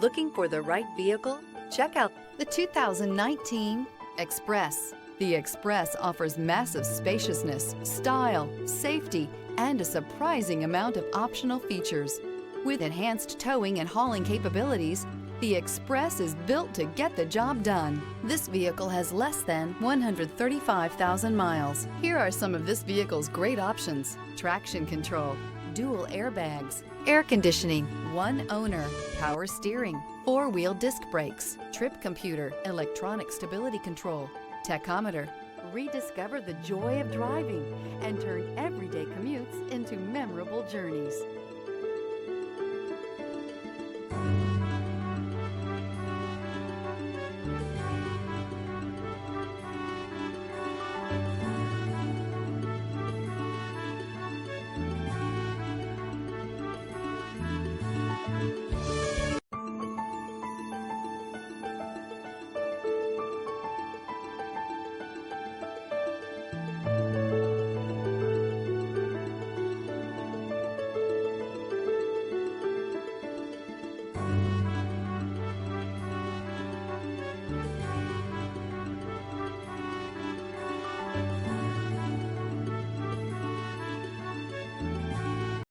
Looking for the right vehicle? Check out the 2019 Express. The Express offers massive spaciousness, style, safety, and a surprising amount of optional features. With enhanced towing and hauling capabilities, the Express is built to get the job done. This vehicle has less than 135,000 miles. Here are some of this vehicle's great options: traction control, dual airbags, air conditioning, one owner, power steering, four-wheel disc brakes, trip computer, electronic stability control, tachometer. Rediscover the joy of driving and turn everyday commutes into memorable journeys.